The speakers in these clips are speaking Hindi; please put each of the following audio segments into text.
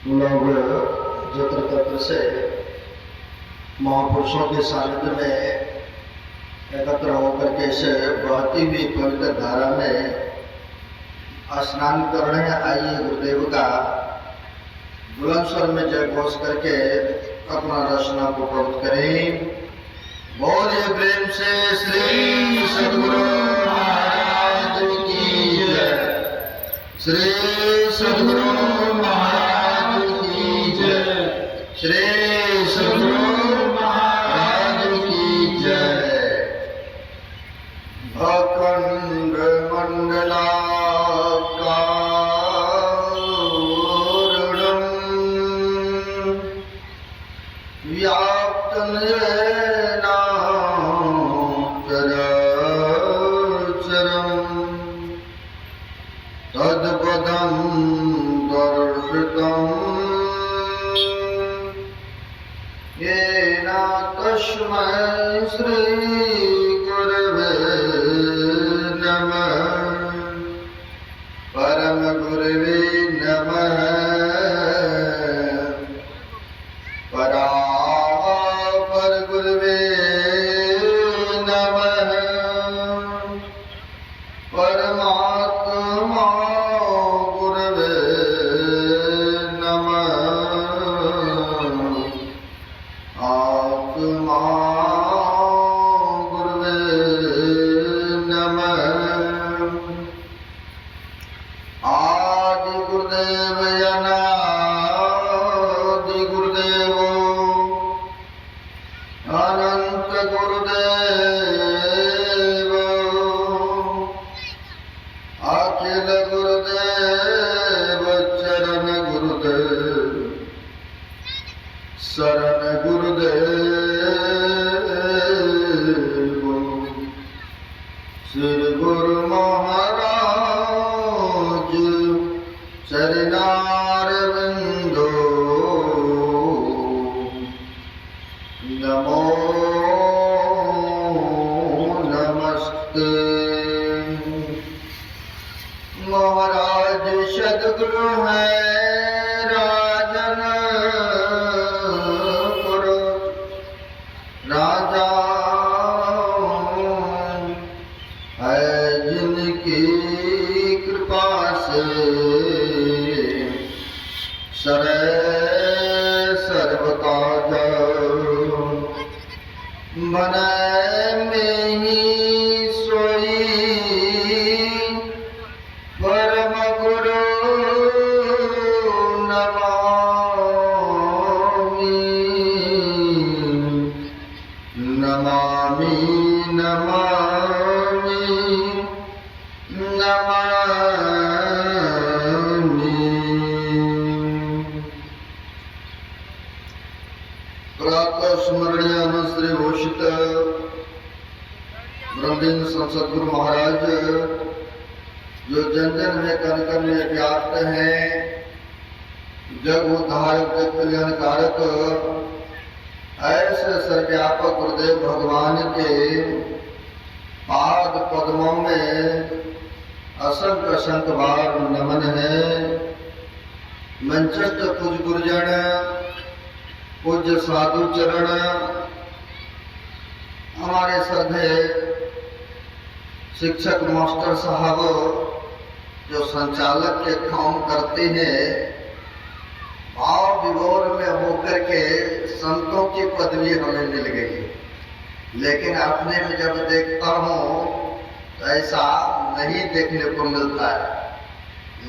लोग जत्र तत्र से महापुरुषों के सानिध्य में एकत्र होकर के से बहती हुई पवित्र धारा में स्नान कर रहे हैं। आइए गुरुदेव का बुलंद स्वर में जय घोष करके अपना रचना को प्रवृत्त करें। बोलिए प्रेम से श्री सद्गुरु महाराज की जय। श्री सद्गुरु महाराज की जय। श्री सद्गुरु महाराज की जय। अखंड मंडला व्याप्तं येन चराचरं तत्पदं दर्शितं येन तस्मै श्री गुरवे नमः। परम गुरवे नमः। परापर गुरवे नमः। परमात्मा गुरवे नमः। आत्मा गुरवे नमः। आदि गुरुदेव अनादि गुरुदेव अनंत गुरुदेव अखिल गुरुदेव चरण गुरुदेव शरण गुरुदेव। श्री गुरु महाराज चरणारविंदो नमो नमस्ते। महाराज सद्गुरु है राजन पुर राजा है जिनकी कृपा से सरे सर्वता मन में ही सोई परम गुरु नमामि नमामि नमामि नमामि। प्रातः स्मरणीय अनुश्री भूषित ब्रह्मलीन सद्गुरु महाराज जो जन जन में कण कण में व्याप्त हैं, जग उद्धारक जग कल्याणकारक ऐसे सर्वव्यापक गुरुदेव भगवान के पाद पद्मों में असंख्य असंख्य बार नमन है। मंचस्थ पूज गुरुजन पूज्य साधु चरण हमारे श्रद्धे शिक्षक मास्टर साहब जो संचालक के काम करते हैं, भाव विभोर में होकर के संतों की पदवी हमें मिल गई। लेकिन अपने में जब देखता हूँ तो ऐसा नहीं देखने को मिलता है।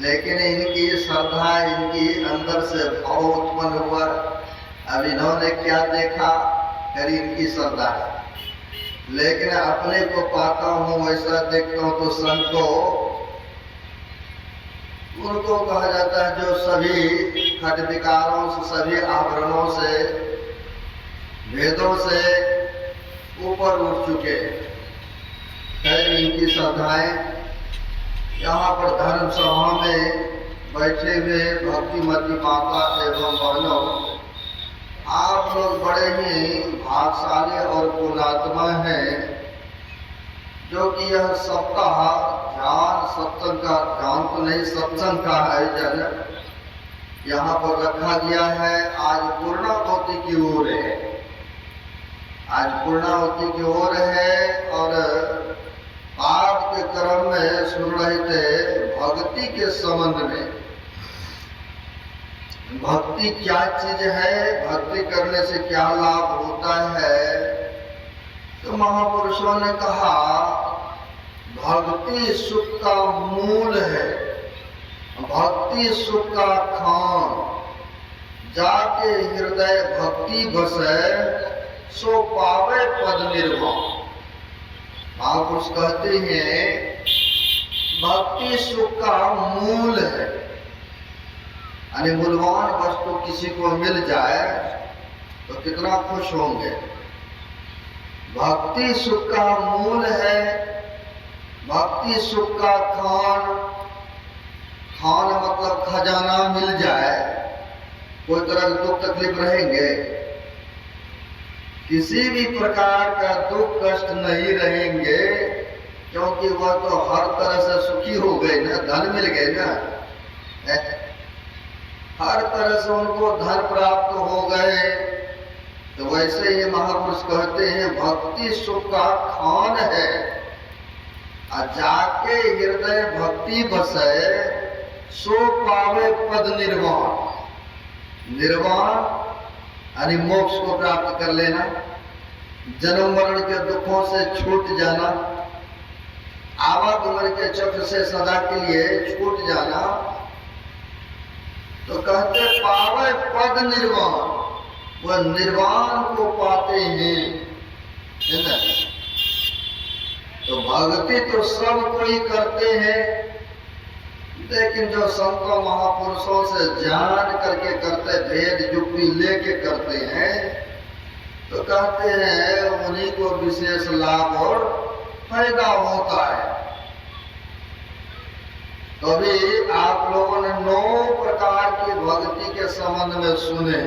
लेकिन इनकी श्रद्धा इनकी अंदर से भाव उत्पन्न हुआ। अब इन्होंने क्या देखा फिर इनकी श्रद्धा है। लेकिन अपने को पाता हूँ वैसा देखता हूँ तो संतों उनको कहा जाता है जो सभी खट विकारों से सभी आवरणों से भेदों से ऊपर उठ चुके। खैर इनकी श्रद्धाएं यहाँ पर धर्म सभा में बैठे हुए भक्तिमती माता एवं बहनों, आप लोग बड़े ही भागशाली और पुण्यात्मा हैं जो कि यह सप्ताह ध्यान सत्संग का ध्यान तो नहीं सत्संग का आयोजन यहाँ पर रखा गया है। आज पूर्णाहुति की ओर है, आज पूर्णाहुति की ओर है। और आप के क्रम में सुन रहे थे भक्ति के संबंध में। भक्ति क्या चीज है, भक्ति करने से क्या लाभ होता है। तो महापुरुषों ने कहा भक्ति सुख का मूल है, भक्ति सुख का खान। जाके हृदय भक्ति बसे, सो पावे पद निर्वाण। महापुरुष कहते हैं भक्ति सुख का मूल है। यानी मूल्यवान वस्तु किसी को मिल जाए तो कितना खुश होंगे। भक्ति सुख का मूल है, भक्ति सुख का खान। खान मतलब खजाना मिल जाए, कोई तरह के दुख तकलीफ रहेंगे, किसी भी प्रकार का दुख कष्ट नहीं रहेंगे, क्योंकि वह तो हर तरह से सुखी हो गए ना, धन मिल गए ना, हर तरह से उनको धन प्राप्त हो गए। तो वैसे ही महापुरुष कहते हैं भक्ति सुख का खान है। जाके हृदय भक्ति बसे, सो पावे पद निर्वाण। निर्वाण यानी मोक्ष को प्राप्त कर लेना, जन्म मरण के दुखों से छूट जाना, आवागमन के चक्र से सदा के लिए छूट जाना। तो कहते पावे पद निर्वाण, वह निर्वाण को पाते हैं, है ना। तो भक्ति तो सब कोई करते हैं, लेकिन जो संतों महापुरुषों से जान करके करते, भेद युक्ति लेके करते हैं, तो कहते हैं उन्हीं को विशेष लाभ और फायदा होता है। तो अभी आप लोगों ने 9 प्रकार की भक्ति के संबंध में सुने।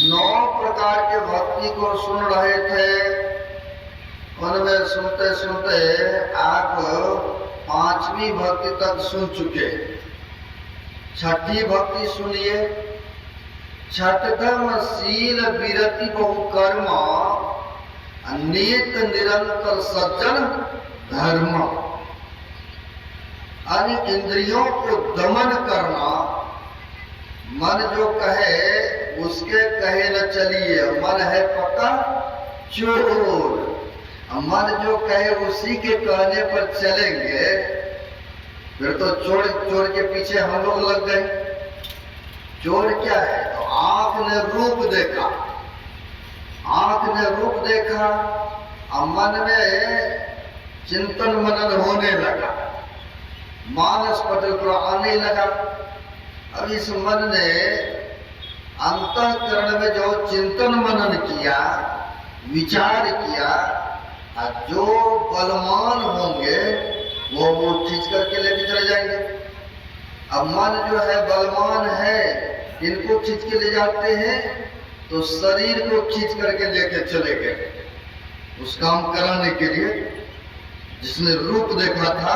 9 प्रकार के भक्ति को सुन रहे थे। उनमें सुनते सुनते आप 5वीं भक्ति तक सुन चुके। 6ठी भक्ति सुनिए। छठम शील विरति बहु कर्म, नित निरंतर सज्जन धर्म। यानी इंद्रियों को दमन करना, मन जो कहे उसके कहे न चलिए। मन है पक्का चोर, मन जो कहे उसी के कहने पर चलेंगे, फिर तो चोर चोर के पीछे हम लोग लग गए। चोर क्या है? तो आंख ने रूप देखा, आंख ने रूप देखा और मन में चिंतन मनन होने लगा, मानस पटल पर आने लगा। अब इस मन ने अंतःकरण में जो चिंतन मनन किया, विचार किया, जो बलवान होंगे वो खींच करके लेके चले जाएंगे। अब मन जो है बलवान है, इनको खींच के ले जाते हैं, तो शरीर को खींच करके लेके चले गए उस काम कराने के लिए। जिसने रूप देखा था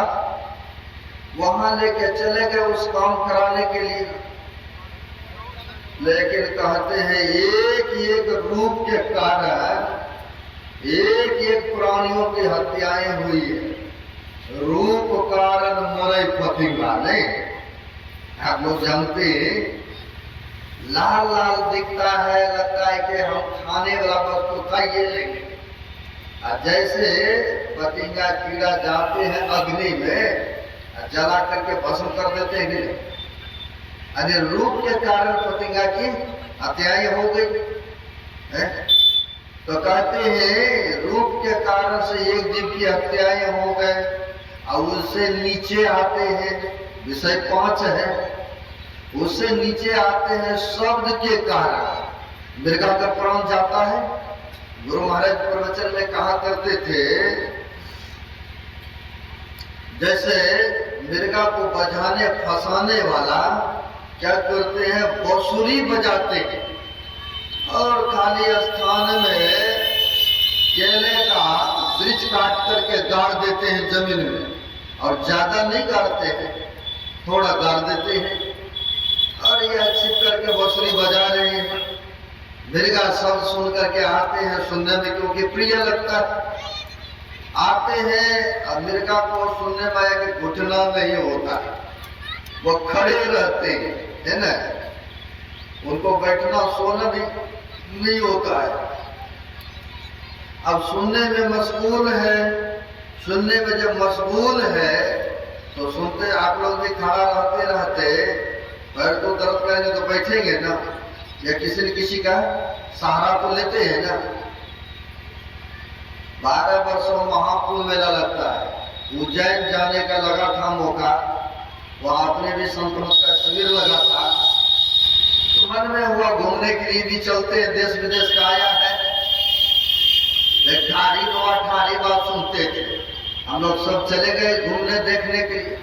वहां लेके चले गए उस काम कराने के लिए। लेकिन कहते हैं एक एक रूप के कारण एक एक प्राणियों की हत्याएं हुई है। रूप कारण मरे पथिंगा नहीं। आप लोग जानते हैं, लाल लाल दिखता है, लगता है कि हम खाने वाला वस्तु खाइए लेंगे। जैसे पतिंगा कीड़ा जाते हैं अग्नि में, जला करके भस्म कर देते हैं। अरे रूप के कारण पतिंगा की हत्याएं हो गई है। तो कहते हैं रूप के कारण से एक जीव की हत्याएं हो गए, और उससे नीचे आते हैं, विषय 5 है, उससे नीचे आते हैं शब्द के कारण मृगा का प्राण जाता है। गुरु महाराज प्रवचन में कहा करते थे, जैसे मृगा को बजाने फंसाने वाला क्या करते हैं, बांसुरी बजाते हैं और खाली स्थान में केले का वृक्ष काट करके गाड़ देते हैं जमीन में, और ज्यादा नहीं गाड़ते हैं, थोड़ा गाड़ देते हैं। और यह छिप करके बांसुरी बजा रहे हैं। मृगा शब्द सुन करके आते हैं सुनने में, क्योंकि प्रिय लगता है। आते हैं और मृगा को सुनने में आया कि घुटना नहीं होता, वो खड़े रहते हैं, है ना, उनको बैठना सोना भी नहीं होता है। अब सुनने में मशगूल है, सुनने में जब मशगूल है तो सुनते आप लोग भी खड़ा रहते रहते पैर तो दर्द करेंगे तो बैठेंगे ना, या किसी न किसी का सहारा तो लेते हैं ना। 12 वर्षों महाकुंभ मेला लगता है, उज्जैन जाने का लगा था मौका, वहां अपने भी संतों का शिविर लगा था, तो मन में हुआ घूमने के लिए भी चलते हैं, देश विदेश का आया है। ठारी बात सुनते थे, हम लोग सब चले गए घूमने देखने के लिए।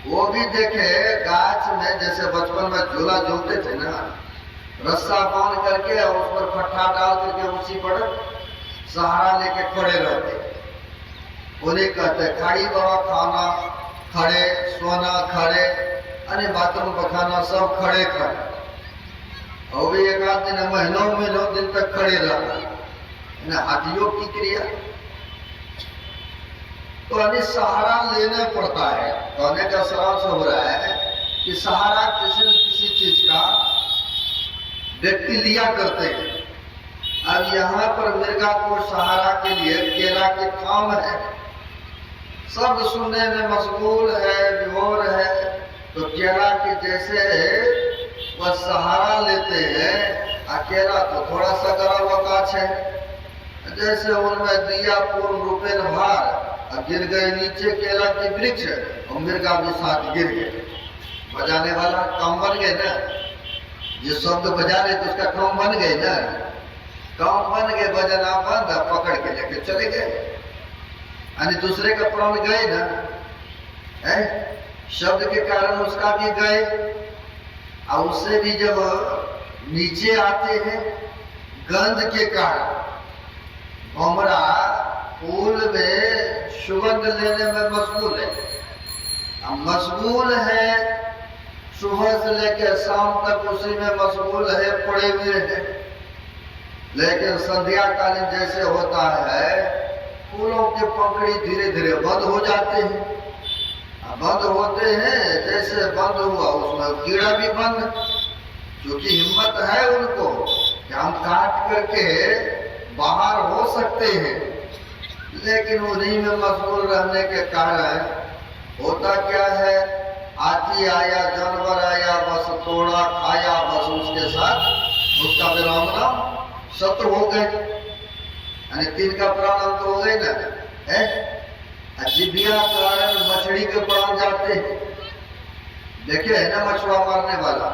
वो भी देखे गाछ में, जैसे बचपन में झूला झूलते थे ना, रस्सा बांध करके और उस पर फट्टा डाल करके उसी पर सहारा लेके खड़े रहते। उन्हें कहते खाड़ी बाबा, खाना खड़े, सोना खड़े, अरे बाथरूम पखाना सब खड़े खड़े। और भी एक आध दिन महीनों दिन तक खड़े रहना, हाथियों की क्रिया। तो अभी सहारा लेना पड़ता है। कहने का सवाल से हो रहा है कि सहारा किसी न किसी चीज का व्यक्ति लिया करते हैं। अब यहाँ पर मृगा को सहारा के लिए केला के थाम है, शब्द सुनने में मशगूल है, विभोर है, तो केला के जैसे वह सहारा लेते हैं। अकेला तो थोड़ा सा गरा हुआ काछ है, जैसे उनमें दिया पूर्ण रूपेण भार, गिर गए नीचे केला के वृक्ष और मृगा भी साथ गिर गए। बजाने वाला काम बन गए ना, जो शब्द बजा रहे तो उसका काम बन गए ना, काम बन गए, बजना बंद, पकड़ के लेके चले गए, यानी दूसरे का प्राण गए ना, है शब्द के कारण उसका भी गए। और उससे भी जब नीचे आते हैं गंध के कारण, भमरा फूल में सुगंध लेने में मशगूल है, मशगूल है, सुबह से लेकर शाम तक उसी में मशगूल है, पड़े हुए हैं। लेकिन संध्या कालीन जैसे होता है, फूलों के पंखड़ी धीरे धीरे बंद हो जाते हैं। बंद होते हैं, जैसे बंद हुआ उसमें कीड़ा भी बंद, क्योंकि हिम्मत है उनको कि हम काट करके बाहर हो सकते हैं। लेकिन उन्हीं में मशगूल रहने के कारण होता क्या है, हाथी आया, जानवर आया, बस तोड़ा खाया, बस उसके साथ उसका विराम शत्रु हो गए, यानी 3 का प्राण अंत हो गए ना, है। जीविया कारण मछली के प्राण जाते हैं, देखे है ना, मछुआ मारने वाला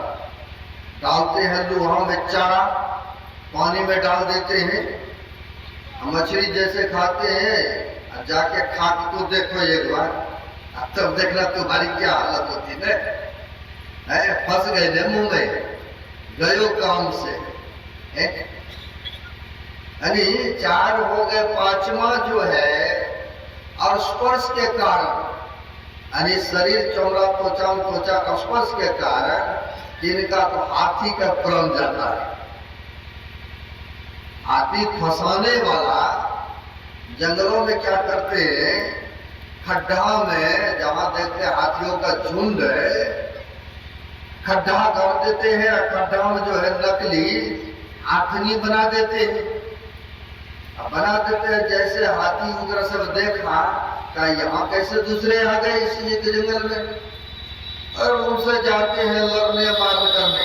डालते हैं लोहा में चारा, पानी में डाल देते हैं, मछली जैसे खाते हैं। जाके खा के तो देखो एक बार, तब देखना तुम्हारी क्या हालत होती है। फंस गए थे मुंह में, गयो काम से, यानी 4 हो गए। 5वां जो है और स्पर्श के कारण, यानी शरीर चमड़ा त्वचा स्पर्श के कारण इनका तो हाथी का प्राण जाता है। हाथी फंसाने वाला जंगलों में क्या करते हैं, खड्डा में जहां देखते हाथियों का झुंड है, खड्डा कर देते हैं, खड्डा में जो है नकली आथनी बना देते हैं। जैसे हाथी उधर से देखा का यहाँ कैसे दूसरे आ गए इसी के जंगल में, और उनसे जाते हैं लड़ने मार करने।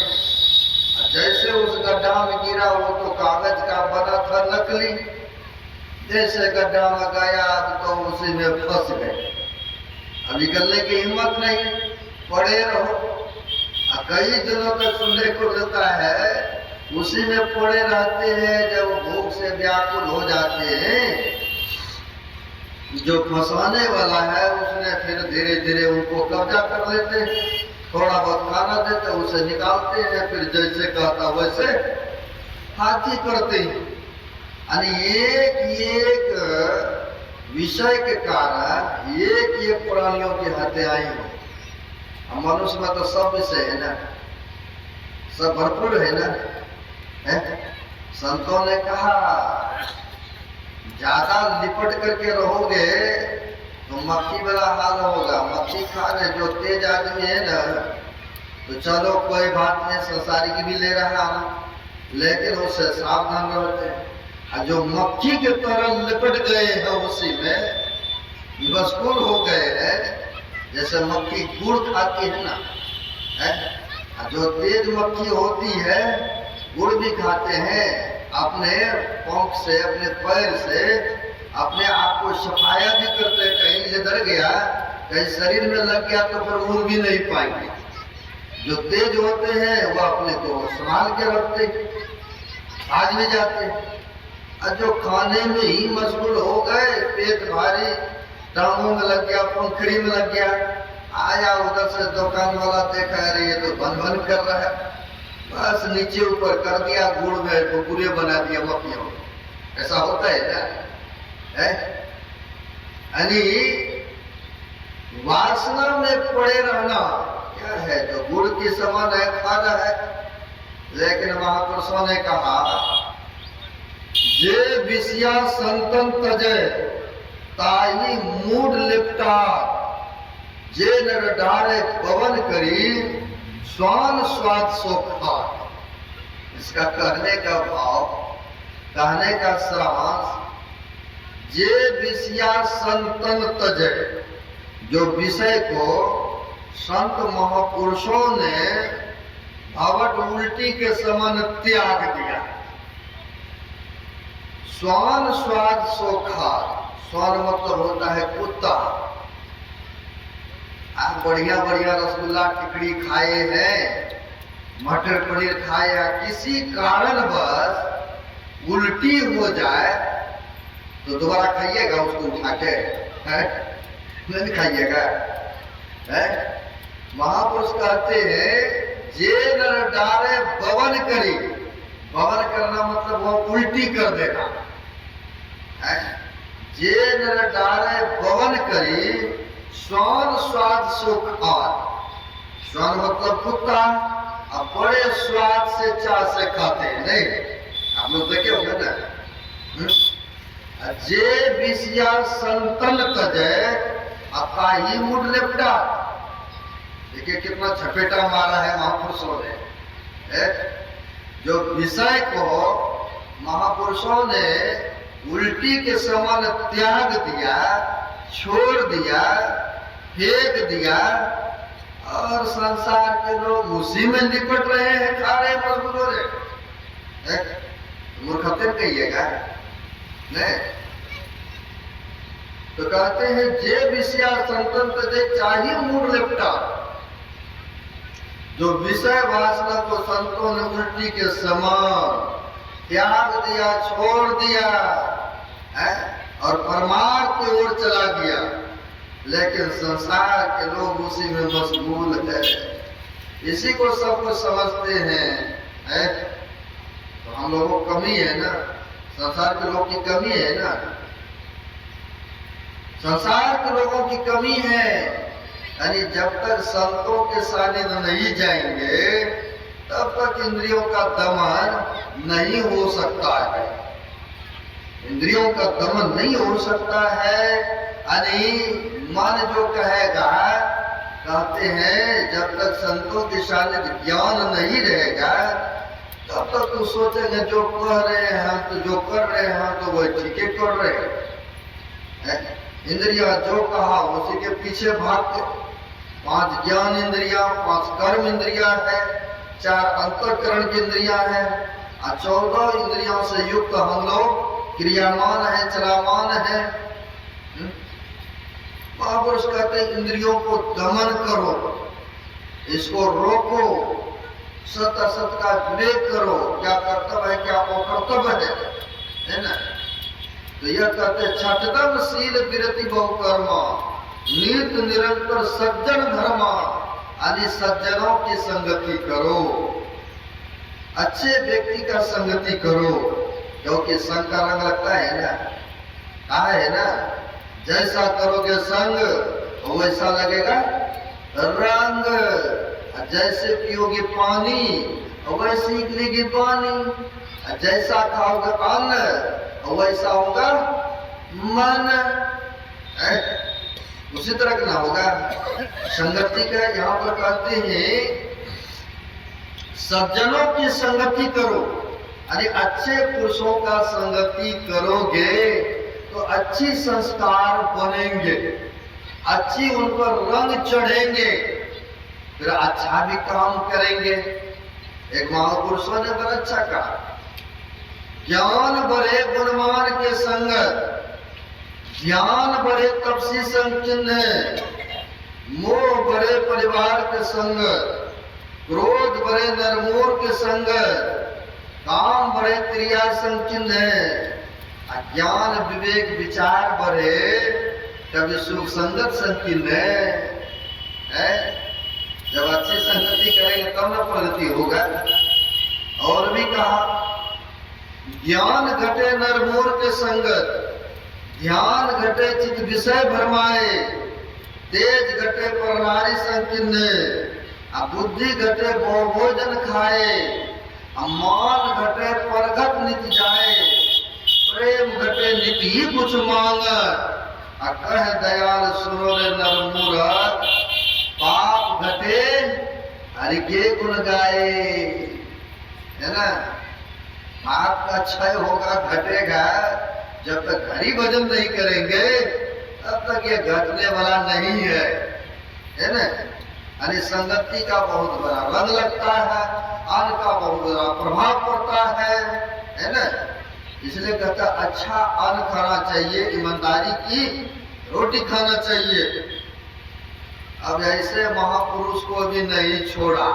जैसे उस गड्ढा में गिरा, वो तो कागज का बना था नकली, जैसे गड्ढा में गया तो उसी में फंस गए। अब निकलने की हिम्मत नहीं, पड़े रहो। कई दिनों तक सुनने को मिलता है, उसी में पड़े रहते हैं। जब भूख से व्याकुल हो जाते हैं, जो फंसाने वाला है उसने फिर धीरे धीरे उनको कब्जा कर लेते हैं, थोड़ा बहुत खाना देते, उसे निकालते हैं, फिर जैसे कहता वैसे हाथी करते हैं। यानी एक विषय के कारण एक प्राणियों की हत्याएं हो। मनुष्य में तो सब विषय है ना, सब भरपूर है ना, है? संतों ने कहा ज्यादा लिपट करके रहोगे तो मक्खी वाला हाल होगा। मक्खी खाने जो तेज आदमी है ना, तो चलो कोई बात नहीं, संसारिक भी ले रहा हूं, लेकिन उससे सावधान रहते हैं। और जो मक्खी के तरह लिपट गए हैं उसी में मशगूल हो गए हैं, जैसे मक्खी गुड़ खाती है ना, है? जो तेज मक्खी होती है गुड़ भी खाते हैं, अपने पंख से, अपने पैर से अपने आप को सफाया भी करते हैं। कहीं लिदर गया, कहीं शरीर में लग गया तो फिर उड़ भी नहीं पाएंगे। जो तेज होते हैं वो अपने को संभाल के रखते, आज भी जाते। और जो खाने में ही मशगूल हो गए, पेट भारी, टांगों में लग गया, पंखड़ी में लग गया, आया उधर से दुकान वाला देखा, अरे ये तो बन बन कर रहा है, बस नीचे ऊपर कर दिया, गुड़ में कुरकुरे बना दिया मक्खियों। ऐसा होता है ना, है? यानी वासना में पड़े रहना क्या है? जो गुड़ की समान है, खाना है। लेकिन महापुरुषों ने कहा जे विषया संतन तजे ताई मूड लिपटा, जे नर डारे पवन करी स्वान स्वाद सोखा। इसका कहने का भाव, कहने का सारांश, जे विषया संतन तजे, जो विषय को संत महापुरुषों ने भवट उल्टी के समान त्याग दिया। स्वान स्वाद सोखा, स्वान मतलब होता है कुत्ता। आप बढ़िया बढ़िया रसगुल्ला टिकड़ी खाए हैं, मटर पनीर खाए, या किसी कारणवश उल्टी हो जाए तो दोबारा खाइएगा उसको उठा के? नहीं खाइएगा, है? महापुरुष कहते हैं जे नर डारे बवन करी, बवन करना मतलब वो उल्टी कर देना, है? जे नर डारे बवन करी स्वान स्वाद सुखाद। स्वान मतलब कुत्ता, अब बड़े स्वाद से चाह से खाते हैं, नहीं? आप लोग देखे होंगे ना। जे विषया संतन तजे अताही मुड लिपटा। देखिए कितना झपेटा मारा है महापुरुषों ने। जो विषय को महापुरुषों ने उल्टी के समान त्याग दिया, छोड़ दिया, फेंक दिया, और संसार के लोग उसी में लिपट रहे हैं, खा रहे, मजबूर हो रहे। मूर्खते कहिएगा नहीं? तो कहते हैं जे विषया संतन तजे चाहिए मूड लिपटा। जो विषय वासना को संतों ने उल्टी के समान त्याग दिया, छोड़ दिया, है? और परमार्थ की ओर चला गया, लेकिन संसार के लोग उसी में मशगूल है। इसी को सब कुछ समझते हैं, है? तो हम लोगों को कमी है ना, संसार के लोगों की कमी है ना, संसार के लोगों की कमी है। यानी जब तक संतों के सानिध्य नहीं जाएंगे तब तक इंद्रियों का दमन नहीं हो सकता है। इंद्रियों का दमन नहीं हो सकता है। यानी मन जो कहेगा, कहते हैं जब तक संतों के सानिध्य ज्ञान नहीं रहेगा तब तक तो सोचेंगे जो कह रहे हैं तो जो कर रहे हैं तो वह ठीक है कर रहे हैं। इंद्रिया जो कहा उसी के पीछे भागते। 5 ज्ञान इंद्रिया, 5 कर्म इंद्रिया है, 4 अंतःकरण की इंद्रिया है, और 14 इंद्रियों से युक्त हम लोग क्रियामान है, चलामान है। महापुरुष कहते हैं इंद्रियों को दमन करो, इसको रोको, सत असत का विवेक करो, क्या कर्तव्य है क्या अकर्तव्य है ना? तो यह कहते छठदम शील विरति बहुकर्मा नित्य निरंतर सज्जन धर्मा। आदि सज्जनों की संगति करो, अच्छे व्यक्ति का संगति करो, क्योंकि संग का रंग लगता है ना, कहा है ना, जैसा करोगे संग वैसा लगेगा रंग। जैसे पियोगे पानी वैसे ही निकलेगी पानी। जैसा खाओगे अन्न वैसा होगा मन। उसी तरह का ना होगा। संगति का यहाँ पर कहते हैं सज्जनों की संगति करो। अरे अच्छे पुरुषों का संगति करोगे तो अच्छी संस्कार बनेंगे, अच्छी उन पर रंग चढ़ेंगे, फिर अच्छा भी काम करेंगे। एक महापुरुषों ने बड़ा अच्छा कहा, ज्ञान बड़े गुणवान के संगत, ज्ञान बड़े तपसी संकीर्ण, मोह बड़े परिवार के संगत, क्रोध बड़े नरमोर के संगत, काम बड़े क्रिया संकीर्ण, ज्ञान विवेक विचार बड़े कभी सुख संगत संकीर्ण है। जब अच्छी संगति करेंगे तब न प्रगति होगा। और भी कहा, ज्ञान घटे नरमोर के संगत, ध्यान घटे चित विषय भरमाए, तेज घटे पर नारी संकीर्ण, बुद्धि घटे भोजन खाए, मान घटे परगट नित जाए, प्रेम घटे नित ही कुछ मांग, कह दयाल सुनो रे नरमूर, पाप घटे हरि के गुण गाए। है ना, पाप का क्षय होगा, घटेगा। जब तक हरि भजन नहीं करेंगे तब तक ये घटने वाला नहीं है ना। यानी संगति का बहुत बड़ा रंग लगता है, अन्न का बहुत बड़ा प्रभाव पड़ता है ना। इसलिए कहता अच्छा अन्न खाना चाहिए, ईमानदारी की रोटी खाना चाहिए। अब ऐसे महापुरुष को भी नहीं छोड़ा,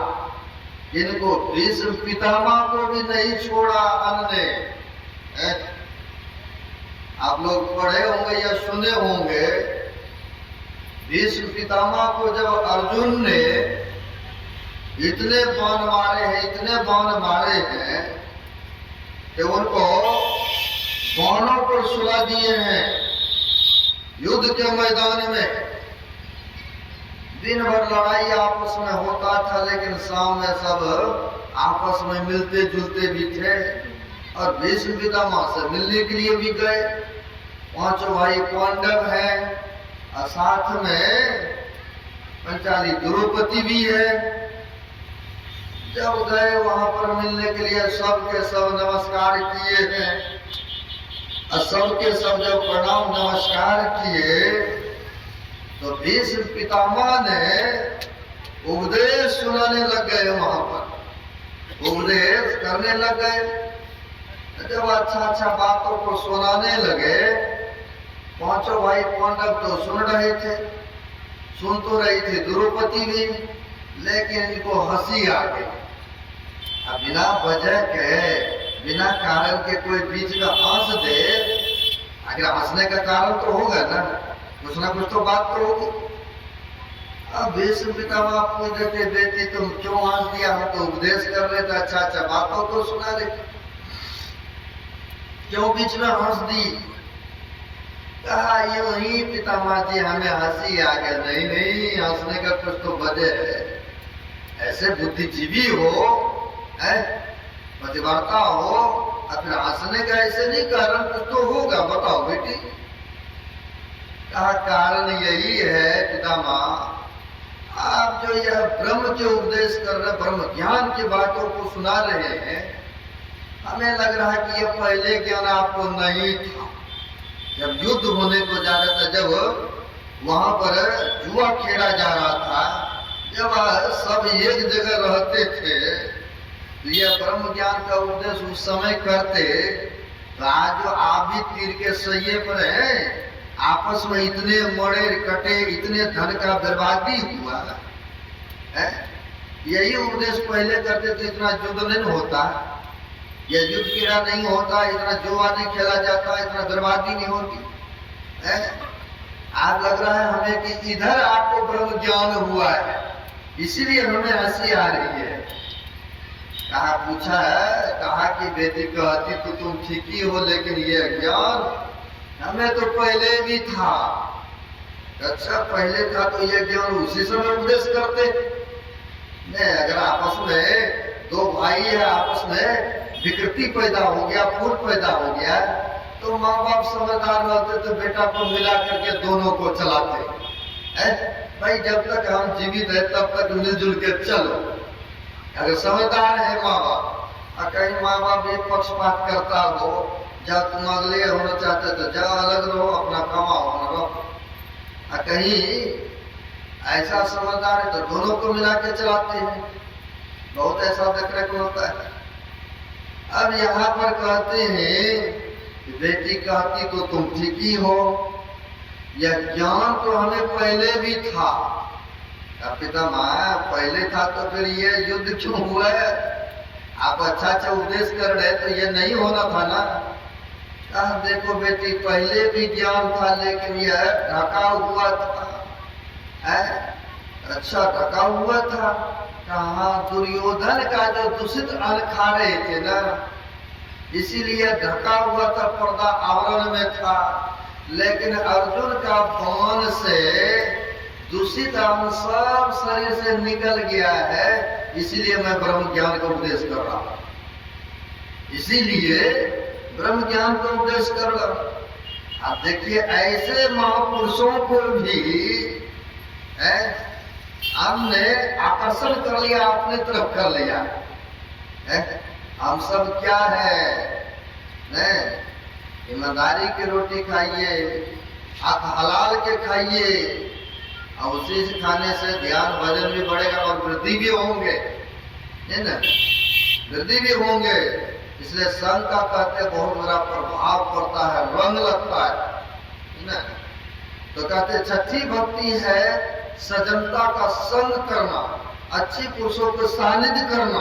इनको भीष्म पितामह को भी नहीं छोड़ा अन्न ने। आप लोग पढ़े होंगे या सुने होंगे, भीष्म पितामह को जब अर्जुन ने इतने बाण मारे हैं, इतने बाण मारे हैं कि उनको बाणों पर सुला दिए हैं युद्ध के मैदान में। दिन भर लड़ाई आपस में होता था, लेकिन शाम में सब आपस में मिलते जुलते भी थे और भीष्म पितामह से मिलने के लिए भी गए। पांचों भाई पांडव हैं और साथ में पंचाली द्रौपदी भी है। जब गए वहां पर मिलने के लिए सबके सब नमस्कार किए हैं और सबके सब जब प्रणाम नमस्कार किए तो भीष्म पितामह ने उपदेश सुनाने लग गए। वहां पर उपदेश करने लग गए। जब अच्छा अच्छा बातों को सुनाने लगे, पांचों भाई पांडव तो सुन रहे थे, सुन तो रही थी द्रौपदी भी, लेकिन इनको हंसी आ गई। अब बिना वजह के, बिना कारण के कोई बीच में हंस दे, अगर हंसने का कारण तो होगा ना, कुछ ना कुछ तो बात तो होगी। अब भीष्म पितामह पूछ रहे थे, बेटी तुम क्यों हंस दिया? हम तो उपदेश कर रहे थे, अच्छा अच्छा बातों को सुना रहे, क्यों बीच में हंस दी? कहा यूं ही पितामह जी हमें हंसी आ गया। नहीं नहीं, हंसने का कुछ तो वजह है। ऐसे बुद्धिजीवी हो, पतिव्रता हो, अपने हंसने का ऐसे नहीं कारण कुछ तो होगा, बताओ बेटी। कहा कारण यही है पितामह, आप जो यह ब्रह्म के उपदेश कर रहे, ब्रह्म ज्ञान की बातों को सुना रहे हैं, हमें लग रहा है कि यह पहले ज्ञान आपको नहीं था। जब युद्ध होने को जा रहा था, जब वहां पर जुआ खेला जा रहा था, जब सब एक जगह रहते थे, तो यह ब्रह्म ज्ञान का उपदेश उस समय करते, तो आज जो आप भी तीर के सैये पर है, आपस में इतने मरे कटे, इतने धन का बर्बादी हुआ है। यही उपदेश पहले करते थे, इतना युद्ध नहीं होता, ये युद्ध क्रीड़ा नहीं होता, इतना जुआ नहीं खेला जाता, इतना बर्बादी नहीं होती है। आज लग रहा है हमें कि इधर आपको ब्रह्म ज्ञान हुआ है, इसीलिए हमें हंसी आ रही है। कहा पूछा है, कहा कि बेटी कहती तो तुम ठीक ही हो, लेकिन ये ज्ञान हमें तो पहले भी था। अच्छा पहले था तो ये ज्ञान उसी समय उपदेश करते नहीं। अगर आपस में दो भाई है, आपस में विकृति पैदा हो गया, फूट पैदा हो गया, तो माँ बाप समझदार होते तो बेटा को मिला करके दोनों को चलाते हैं। भाई जब तक हम जीवित है तब तक मिलजुल के चलो। अगर समझदार है माँ बाप, और कहीं माँ बाप एक पक्षपात करता हो, जब तुम अगले होना चाहते तो जाओ अलग रहो, अपना कमाओ अपना रहो, और कहीं ऐसा समझदार है तो दोनों को मिला के चलाते हैं। बहुत ऐसा देखने को होता है। अब यहाँ पर कहते हैं बेटी कहती तो तुम ठीक ही हो, यह ज्ञान तो हमें पहले भी था। पिता माँ पहले था तो फिर ये युद्ध क्यों हुआ है? आप अच्छा अच्छा उपदेश कर रहे तो ये नहीं होना था ना। देखो बेटी पहले भी ज्ञान था, लेकिन यह ढका हुआ था। अच्छा ढका हुआ था कहाँ? दुर्योधन का जो दूषित अन्न खा रहे थे ना, इसीलिए ढका हुआ था, पर्दा आवरण में था। लेकिन अर्जुन का बाण से दूषित अन्न सब शरीर से निकल गया है, इसीलिए मैं ब्रह्म ज्ञान का उपदेश कर रहा हूं। इसीलिए ब्रह्म ज्ञान का उपदेश कर रहा हूं। आप देखिए ऐसे महापुरुषों को भी हमने आकर्षण कर लिया, अपने तरफ कर लिया। हम सब क्या है? ईमानदारी की रोटी खाइए, आप हलाल के खाइए, और उसी से खाने से ध्यान भजन भी बढ़ेगा और वृद्धि भी होंगे, है ना? वृद्धि भी होंगे। इसलिए संघ का कहते बहुत बड़ा प्रभाव पड़ता है, रंग लगता है ना? तो कहते छठी भक्ति है सजनता का संग करना, अच्छी पुरुषों को सानिध्य करना,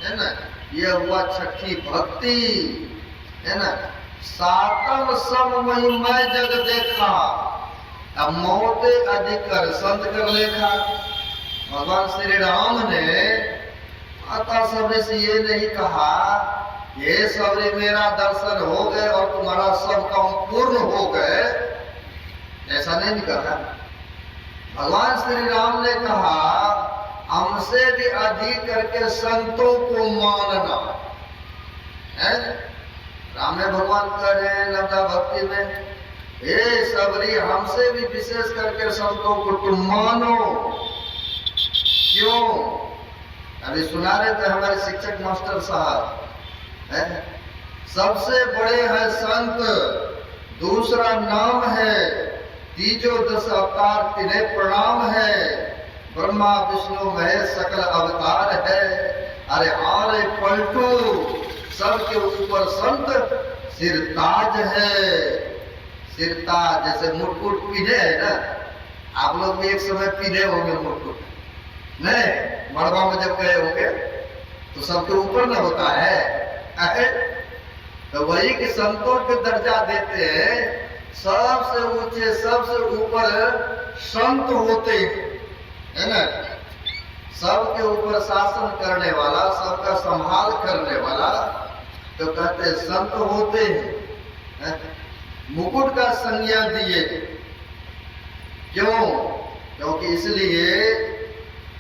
है ना? यह हुआ छठी भक्ति, है ना? सातम सब महिमा जग देखा, अब मौते अधिक कर संत कर लेखा। भगवान श्री राम ने माता सबरी से ये नहीं कहा ये सबरी मेरा दर्शन हो गए और तुम्हारा सब काम पूर्ण हो गए, ऐसा नहीं कहा। भगवान श्री राम ने कहा हमसे भी अधिक करके संतों को मानना है। राम में भगवान कह रहे हैं नवदा भक्ति में, हे सबरी हमसे भी विशेष करके संतों को तुम मानो। क्यों? अभी सुना रहे थे हमारे शिक्षक मास्टर साहब, सबसे बड़े हैं संत, दूसरा नाम है, तीजो दस अवतार तिन्हें प्रणाम है, ब्रह्मा विष्णु महेश सकल अवतार है। अरे आरे पलटू सबके ऊपर संत सिरताज है। सिरताज जैसे मुकुट पीने है ना, आप लोग भी एक समय पीने होंगे मुकुट, नहीं? मड़वा में जब गए होंगे तो सबके ऊपर न होता है, तो वही कि संतों के दर्जा देते हैं, सबसे ऊंचे सबसे ऊपर संत होते है ना? सबके ऊपर शासन करने वाला, सबका संभाल करने वाला, तो कहते संत होते हैं। मुकुट का संज्ञा दिए, क्यों? क्योंकि इसलिए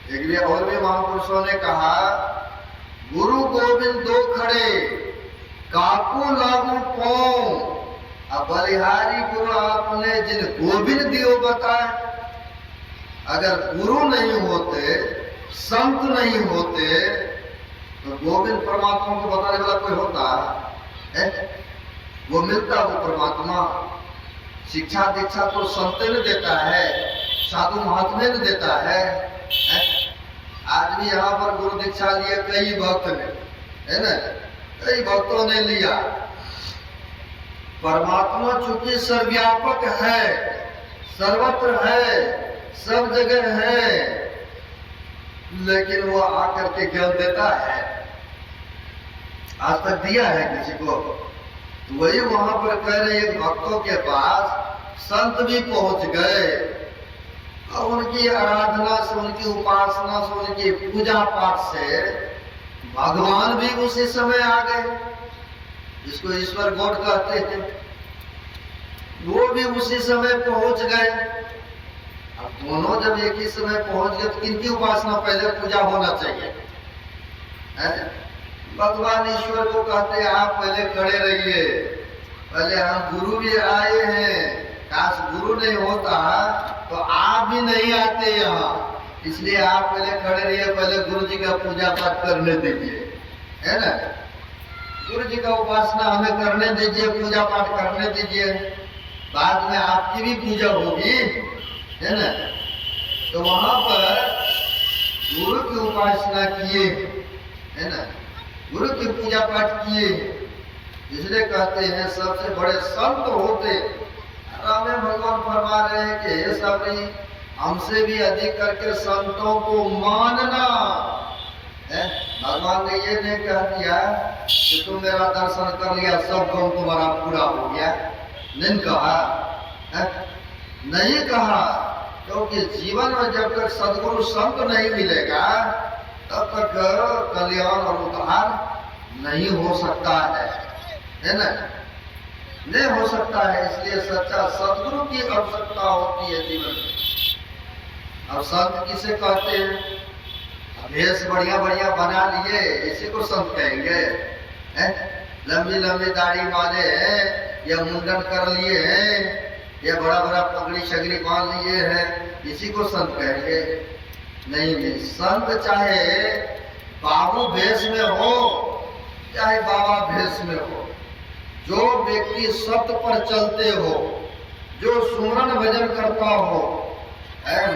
एक और भी महापुरुषों ने कहा गुरु गोविंद दो खड़े काकू लागू पाऊं, अब बलिहारी गुरु आपने जिन गोविंद दियो बताए। अगर गुरु नहीं होते, संत नहीं होते, तो गोविंद परमात्मा को बताने वाला कोई होता है? वो मिलता वो परमात्मा। शिक्षा दीक्षा तो संत ने देता है, साधु महात्मे ने देता है। आज भी यहाँ पर गुरु दीक्षा लिए कई भक्त ने, है ना? कई भक्तों ने लिया। परमात्मा चूंकि सर्वव्यापक है, सर्वत्र है, सब जगह है, लेकिन वो आकर के ज्ञान देता है। आज तक दिया है किसी को? तो वही वहां पर कह रहे एक भक्तों के पास संत भी पहुंच गए और उनकी आराधना से, उनकी उपासना से, उनकी पूजा पाठ से भगवान भी उसी समय आ गए, जिसको ईश्वर गॉड कहते थे, वो भी उसी समय पहुंच गए। अब दोनों जब एक ही समय पहुंच गए तो किनकी उपासना पहले पूजा होना चाहिए? हैं? भगवान ईश्वर को कहते हैं आप पहले खड़े रहिए, पहले हम गुरु भी आए हैं, काश गुरु नहीं होता तो आप भी नहीं आते यहाँ, इसलिए आप पहले खड़े रहिए, पहले गुरु जी का पूजा पाठ करने दीजिए, है ना। गुरु जी का उपासना हमें करने दीजिए, पूजा पाठ करने दीजिए, बाद में आपकी भी पूजा होगी, है ना। तो वहां पर गुरु की उपासना किए, है ना, गुरु की पूजा पाठ किए, इसलिए कहते हैं सबसे बड़े संत होते। हमें भगवान फरमा रहे हैं कि हे सबरी, हमसे भी अधिक करके संतों को मानना है। भगवान ने ये नहीं कह दिया कि तुम मेरा दर्शन कर लिया सब काम तुम्हारा पूरा हो गया, नहीं कहा है? नहीं कहा, क्योंकि जीवन में जब तक सदगुरु संत नहीं मिलेगा तब तक कल्याण और उद्धार नहीं हो सकता है ना, नहीं हो सकता है। इसलिए सच्चा सदगुरु की आवश्यकता होती है जीवन में। अब संत किसे कहते हैं? भेष बढ़िया बढ़िया बना लिए, इसी को संत कहेंगे, हैं? लंबी लंबी दाढ़ी वाले हैं या मुंडन कर लिए हैं या बड़ा बड़ा पगड़ी शगड़ी बांध लिए हैं, इसी को संत कहेंगे? नहीं नहीं, संत चाहे बाबू भेष में हो चाहे बाबा भेष में हो, जो व्यक्ति सत्य पर चलते हो, जो सुमरन भजन करता हो,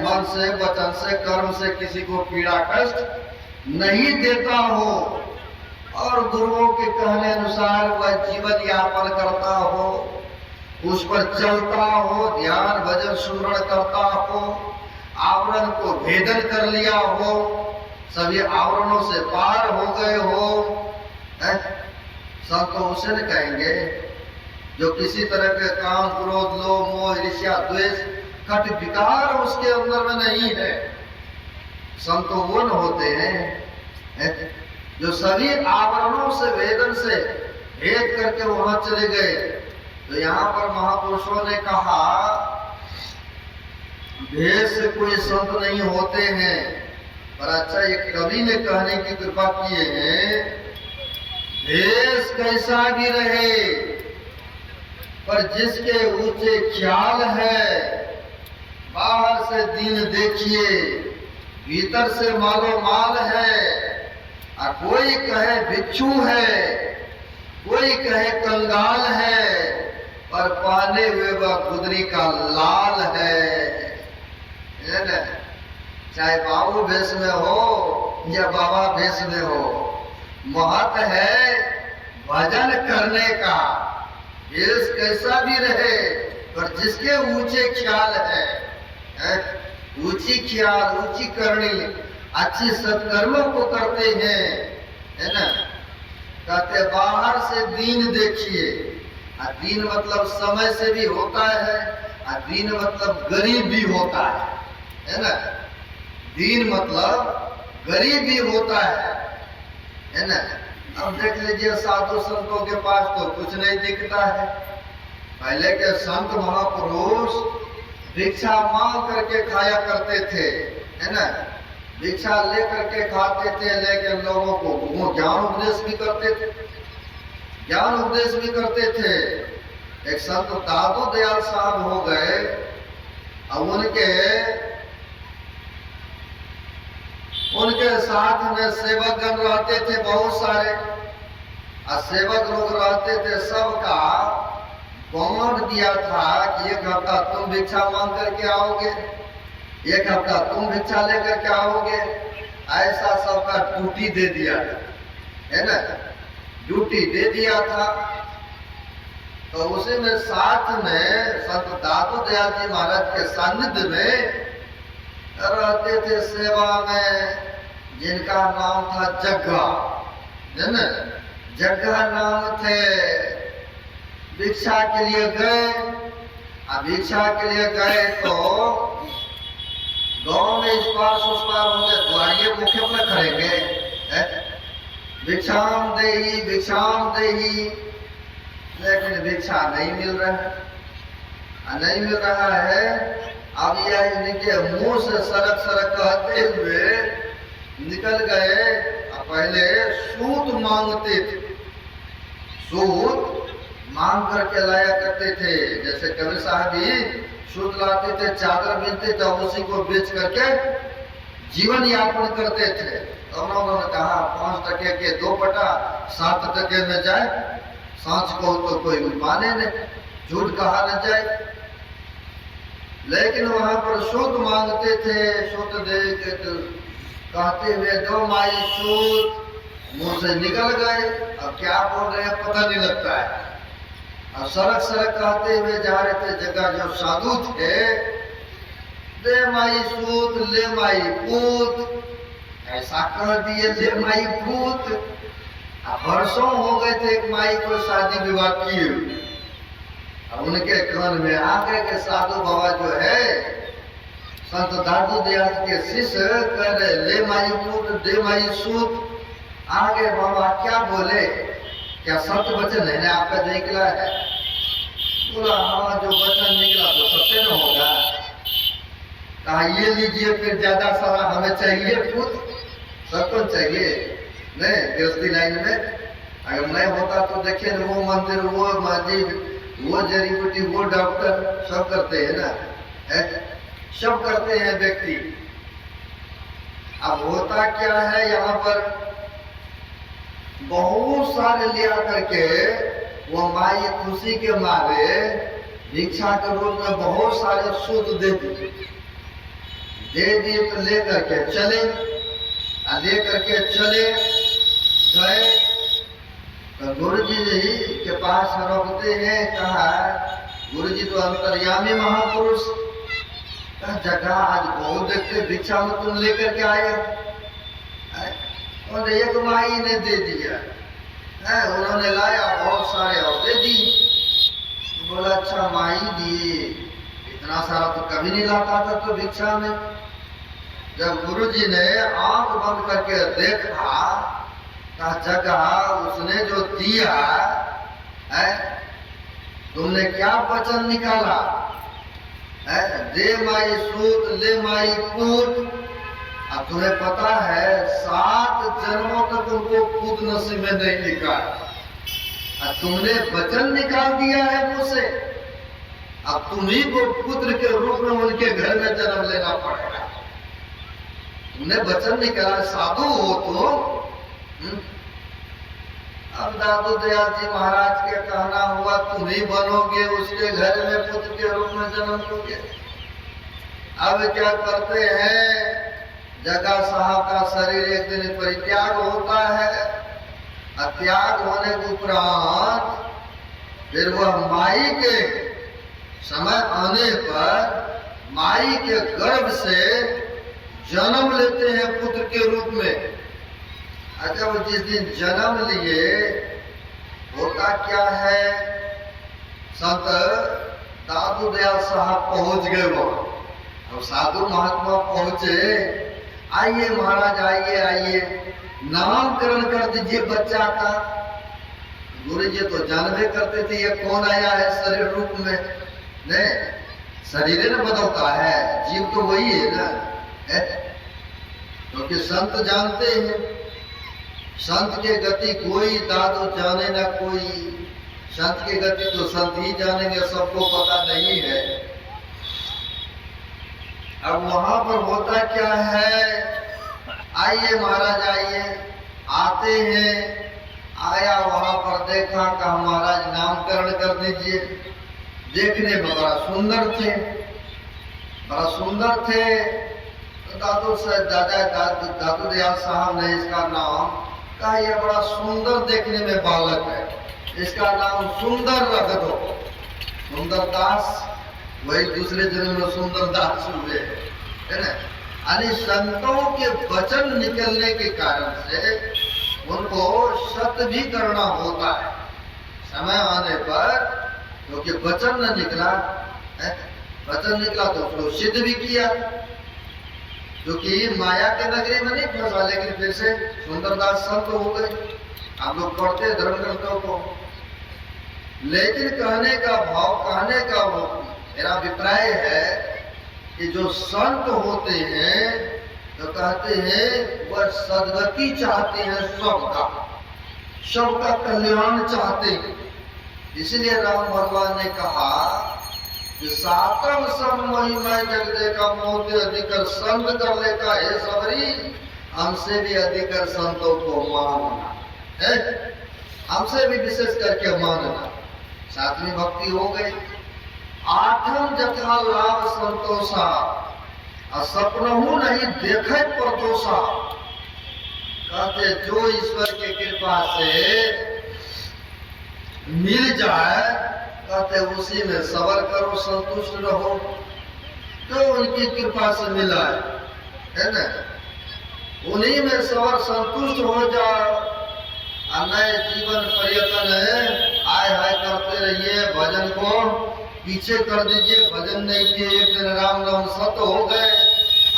मन से वचन से कर्म से किसी को पीड़ा कष्ट नहीं देता हो और गुरुओं के कहने अनुसार वह जीवन यापन करता हो, उस पर चलता हो, ध्यान भजन सुमरण करता हो, आवरण को भेदन कर लिया हो, सभी आवरणों से पार हो गए हो, संत तो उसे न कहेंगे जो किसी तरह के काम क्रोध लोभ मोह ईर्ष्या द्वेष खट विकार उसके अंदर में नहीं है। संत तो वो न होते हैं जो सभी आवरणों से वेदन से भेद करके वहां चले गए। तो यहाँ पर महापुरुषों ने कहा भेष से कोई संत नहीं होते हैं, पर अच्छा एक कवि ने कहने की कृपा किए हैं, भेष कैसा भी रहे पर जिसके ऊंचे ख्याल है, बाहर से दीन देखिए भीतर से मालो माल है। और कोई कहे भिक्षु है, कोई कहे कंगाल है, पर पहने हुए वह गुदरी का लाल है ना। चाहे बाबू भेष में हो या बाबा भेष में हो, महत्व है भजन करने का। भेष कैसा भी रहे पर जिसके ऊंचे ख्याल है, ऊंची ख्याल ऊंची करनी, अच्छी सत्कर्मों को करते हैं, है ना। कहते बाहर से दीन देखिए, दीन मतलब समय से भी होता है, दीन मतलब गरीब भी होता है ना। दीन मतलब गरीब भी होता है ना। अब देख लीजिए साधु संतों के पास तो कुछ नहीं दिखता है। पहले के संत महापुरुष भिक्षा मांग करके खाया करते थे, है ना। भिक्षा ले करके खाते थे, लेकिन लोगों को वो ज्ञान उपदेश भी करते थे, ज्ञान उपदेश भी करते थे। एक संत दादू दयाल साहब हो गए, अब उनके साथ में सेवकगण रहते थे बहुत सारे, और सेवक लोग रहते थे, सबका बांट दिया था कि एक हफ्ता तुम भिक्षा मांग करके आओगे, एक हफ्ता तुम भिक्षा लेकर के आओगे, ऐसा सबका ड्यूटी दे दिया था, है ना। ड्यूटी दे दिया था। तो उसी में साथ में संत दादू दयाल जी महाराज के सानिध्य में रहते थे सेवा में, जिनका नाम था जग्गा, है ना। जग्गा नाम थे। भिक्षा के लिए गए, भिक्षा के लिए गए तो गांव में इस पार उस पार होंगे, द्वारिये मुख्य में खड़ेंगे, भिक्षाम देही भिक्षाम देही, लेकिन भिक्षा नहीं मिल रहा है, नहीं मिल रहा है। अब यह इनके मुंह से सरक सरक कहते हुए निकल गए, पहले सूत मांगते थे, सूत मांग करके लाया करते थे। जैसे कबीर साहब ही सूत लाते थे, चादर मिलते थे, उसी को बेच करके जीवन यापन करते थे। तो उन्होंने कहा 5 टके के 2 पटा 7 टके में जाए, सांच को तो कोई माने नहीं, झूठ कहा न जाए। लेकिन वहां पर सूत मांगते थे, सूत दे के तो कहते हुए 2 माई सूत मुंह से निकल गए। अब क्या बोल रहे हैं पता नहीं लगता है। अब सड़क सड़क कहते हुए जा रहे थे, जगह जो साधु थे, दे माई सूत ले माई पूत, ऐसा कह दिए, ले माई पूत। अब वर्षों हो गए थे एक माई को शादी विवाह किए। अब उनके कान में आगे के साधु बाबा जो है संत दादू दयाल के शिष्य कह रहे, ले माई पूत दे माई सूत। आगे बाबा क्या बोले, क्या सत्य वचन है ना आपका जो निकला है? बोला हाँ, जो वचन निकला तो सत्य न होगा। कहा ये लीजिए, फिर ज्यादा सारा हमें चाहिए पूत, सबको चाहिए नहीं। गृहस्थी लाइन में अगर नहीं होता तो देखिए वो मंदिर, वो मस्जिद, वो जड़ी बूटी, वो डॉक्टर सब करते हैं ना, सब करते हैं व्यक्ति। अब होता क्या है, यहाँ पर बहुत सारे लिया करके वो माई खुशी के मारे भिक्षा के रूप में बहुत सारे सूत दे दिए तो लेकर के चले, लेकर के चले गए तो गुरु जी के पास रोकते हैं। कहा गुरु जी तो अंतर्यामी महापुरुष, जगह आज बहुत देखते भिक्षा में तुम लेकर के आए। और एक माई ने दे दिया है, उन्होंने लाया बहुत सारे और दे दी। बोला अच्छा माई दिए, इतना सारा तो कभी नहीं लाता था तो भिक्षा में। जब गुरुजी ने आंख बंद करके देखा का जगह उसने जो दिया है, तुमने क्या वचन निकाला है, दे माई सूत ले माई पूत। अब तुम्हें पता है 7 जन्मों तक उनको पूत नसीब में नहीं निकाला, अब तुमने वचन निकाल दिया है मुझसे। अब तुम्ही को पुत्र के रूप में उनके घर में जन्म लेना पड़ेगा। तुमने वचन निकाला, साधु हो तो। अब दादू दयाल जी महाराज के कहना हुआ तुम ही बनोगे, उसके घर में पुत्र के रूप में जन्म लोगे। अब क्या करते हैं, जगा साहब का शरीर एक दिन परित्याग होता है। त्याग होने के उपरांत फिर वह माई के समय आने पर माई के गर्भ से जन्म लेते हैं पुत्र के रूप में। जब जिस दिन जन्म लिए होता क्या है, संत दादू दयाल साहब पहुंच गए वहां। अब साधु महात्मा पहुंचे, आइए महाराज आइए आइए, नामकरण कर दीजिए बच्चा का। गुरु जी तो जानवे करते थे ये कौन आया है शरीर रूप में, नहीं शरीर न बदलता है, जीव तो वही है ना। क्योंकि संत जानते हैं, संत के गति कोई दादू जाने ना कोई, संत की गति तो संत ही जानेंगे, सबको पता नहीं है। अब वहां पर होता क्या है, आइए महाराज आइए, आते हैं। आया वहां पर देखा कि महाराज नामकरण कर दीजिए। देखने में बड़ा सुंदर थे, बड़ा सुंदर थे। तो दादू दयाल साहब ने इसका नाम कहा, यह बड़ा सुंदर देखने में बालक है, इसका नाम सुंदर रख दो। सुंदर दास, वही दूसरे जन्म में सुंदर दास हुए, है ना। यानी संतों के वचन निकलने के कारण से उनको सत्य भी करना होता है समय आने पर। क्योंकि वचन न निकला है, वचन निकला तो उसको सिद्ध भी किया, क्योंकि माया के नगरी में नहीं फंसा। लेकिन फिर से सुंदरदास संत हो गए, हम लोग पढ़ते धर्म ग्रंथों को। लेकिन कहने का भाव, कहने का मेरा अभिप्राय है कि जो संत होते हैं तो कहते हैं वह सदगति चाहते हैं, सबका कल्याण चाहते हैं। इसलिए राम भगवान ने कहा कि सातम सब महिमा जगदे का मोती अधिकर संत कर लेता है सबरी, हमसे भी अधिकर संतों को मानना है, हमसे भी विशेष करके मानना। सातवीं भक्ति हो गई। आठम जथा लाभ संतोषा, सपनहु नहीं देखे परदोषा। कहते जो ईश्वर की कृपा से मिल जाए, कहते उसी में सबर करो, संतुष्ट रहो। जो उनकी कृपा से मिला है ना, उन्हीं में सबर संतुष्ट हो जाओ। नए जीवन पर्यटन है, आय हाय करते रहिए, भजन को पीछे कर दीजिए। भजन नहीं किए, एक दिन राम नाम सत हो गए,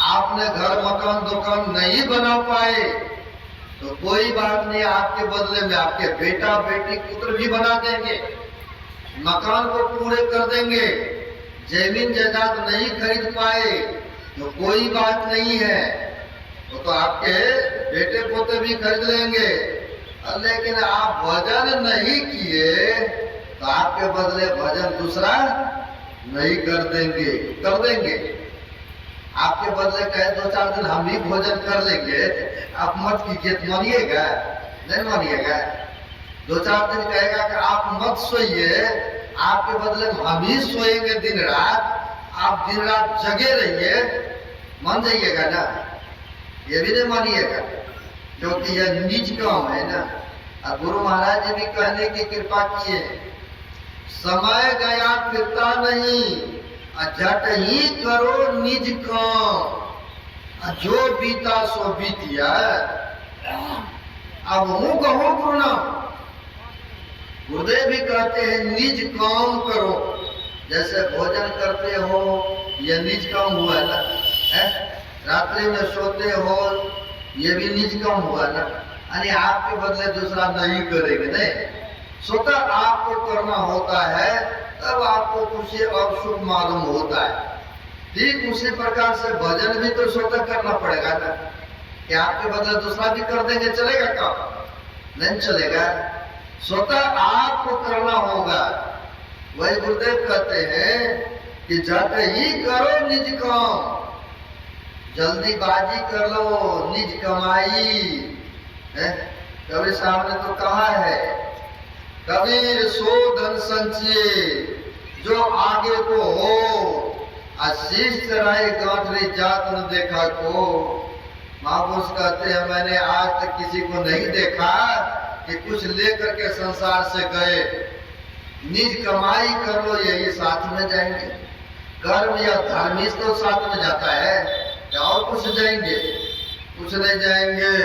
आपने घर मकान दुकान नहीं बना पाए तो कोई बात नहीं, आपके बदले में आपके बेटा बेटी पुत्र भी बना देंगे, मकान को पूरे कर देंगे। जमीन जायदाद नहीं खरीद पाए तो कोई बात नहीं है, वो तो आपके बेटे पोते भी खरीद लेंगे। लेकिन आप भजन नहीं किए तो आपके बदले भजन दूसरा नहीं कर देंगे। आपके बदले कहे 2-4 दिन हम ही भोजन कर लेंगे, आप मत कीजिए, तो मानिएगा? नहीं मानिएगा। 2-4 दिन कहेगा कि आप मत सोइए, आपके बदले हम ही सोएंगे दिन रात, आप दिन रात जगे रहिए, मान जाइएगा ना? ये भी नहीं मानिएगा, क्योंकि यह निज काम है ना। और गुरु महाराज जी भी कहने की कृपा किए, समय गया फिरता नहीं, झट ही करो निज काम, जो बीता सो बीतिया। अब हूँ कहो गुरु नाम। गुरुदेव भी कहते हैं निज काम करो। जैसे भोजन करते हो, यह निज काम हुआ ना, रात्रि में सोते हो, ये भी निज काम हुआ ना। यानी आपके बदले दूसरा नहीं करेंगे, नहीं, स्वतः आपको करना होता है, तब आपको खुशी और सुख मालूम होता है। ठीक उसी प्रकार से भजन भी तो स्वतः करना पड़ेगा ना, कि आपके बदले दूसरा भी कर देंगे, चलेगा काम? नहीं चलेगा, स्वतः आपको करना होगा। वही गुरुदेव कहते हैं कि झट ही करो निज काम, जल्दीबाजी कर लो निज कमाई है। कबीर साहब ने तो कहा है, कबीर सो धन संचिए जो आगे को हो, आशीष चढ़ाई गांठरी जात न देखा को। महापुरुष कहते हैं मैंने आज तक किसी को नहीं देखा कि कुछ लेकर के संसार से गए। निज कमाई कर लो, यही साथ में जाएंगे। कर्म या धर्म तो साथ में जाता है, या और कुछ जाएंगे? कुछ नहीं जाएंगे।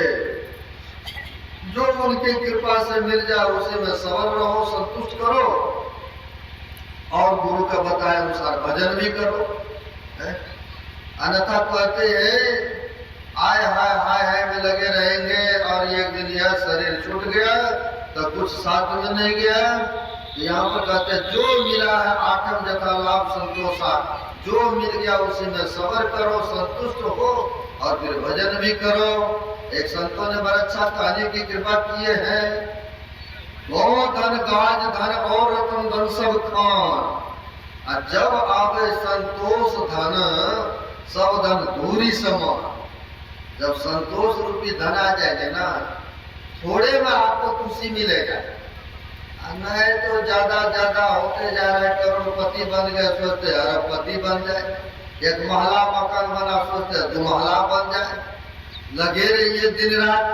जो उनकी कृपा से मिल जाए उसी में सबर रहो, संतुष्ट करो, और गुरु का बताए अनुसार भजन भी करो। अन्यथा कहते हैं आय हाय में लगे रहेंगे, और एक दिन यह शरीर छूट गया तो कुछ साथ में नहीं गया। यहाँ पर कहते हैं जो मिला है आठम जथा लाभ संतोषा, जो मिल गया उसी में सबर करो, संतुष्ट हो, और फिर भजन भी करो। एक संतों ने बड़ा अच्छा कहने की कृपा किए हैं, बहुत धन गाज धन और रतन धन सब खान, जब आवे संतोष धन सब धन दूरी समान। जब संतोष रूपी धन आ जाएगा ना, थोड़े में आपको खुशी मिलेगा, नहीं तो ज्यादा होते जा रहे, करोड़पति बन गए, सोचते अरबपति बन जाए, एक महला मकान बना, सोचते 2 महला बन जाए। लगे रहिए दिन रात,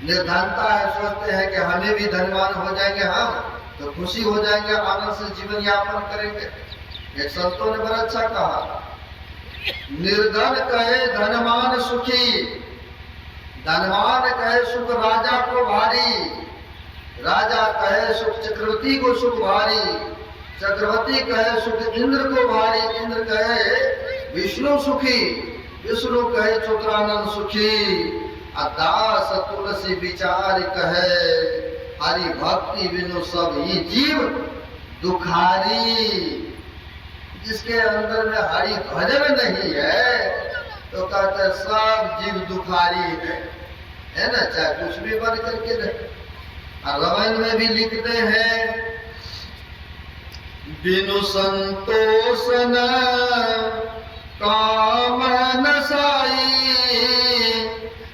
निर्धनता है, सोचते हैं कि हमें भी धनवान हो जाएंगे, हम तो खुशी हो जाएंगे, आनंद से जीवन यापन करेंगे। एक संतों ने बड़ा अच्छा कहा, निर्धन कहे धनवान सुखी, धनवान कहे सुख राजा को भारी, राजा कहे सुख चक्रवर्ती को सुख भारी, चक्रवर्ती कहे सुख इंद्र को भारी, इंद्र कहे विष्णु सुखी, विष्णु कहे चतुरानंद सुखी, दास तुलसी विचार कहे हरि भक्ति बिनु सब ही जीव दुखारी। जिसके अंदर में हरि भजन नहीं है तो कहते हैं सब जीव दुखारी है ना, चाहे कुछ भी बन करके रहे। और रामायण में भी लिखते हैं, बिनु संतोष न काम न साई,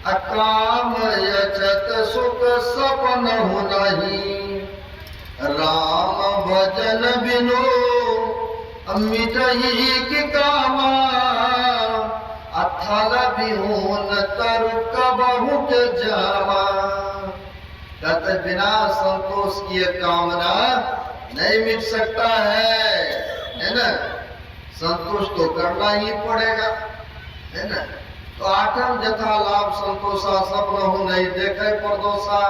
अकाम यचत सुख सपन हो नहीं। राम भजन बिनु मिटही की कामा, अथल बिहोन तरु कबहु के जामा। कहते बिना संतोष किए कामना नहीं मिट सकता है ना। संतोष तो करना ही पड़ेगा, है ना। तो आठम जथा लाभ संतोषा, सपन हो नहीं देखे परदोषा।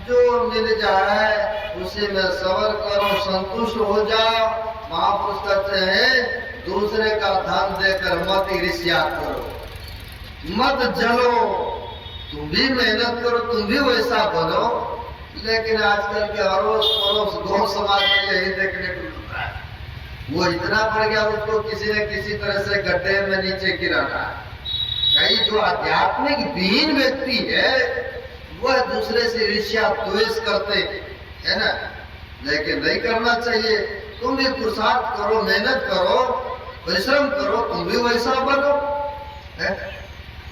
जो मिल जाए उसी में सबर करो, संतुष्ट हो जाओ। महापुरुष कहते हैं दूसरे का धन देकर मत ईर्ष्या करो, मत जलो, तुम भी मेहनत करो, तुम भी वैसा बनो। लेकिन आजकल के अड़ोस पड़ोस गौ समाज में यही देखने को मिलता है। वो इतना बढ़ गया, उसको किसी न किसी तरह से गड्ढे में नीचे गिराना है। कई जो आध्यात्मिक विहीन व्यक्ति है वह दूसरे से ईर्ष्या द्वेष करते है ना। लेकिन नहीं करना चाहिए। तुम भी पुरुषार्थ करो, मेहनत करो, परिश्रम करो, तुम भी वैसा बनो है।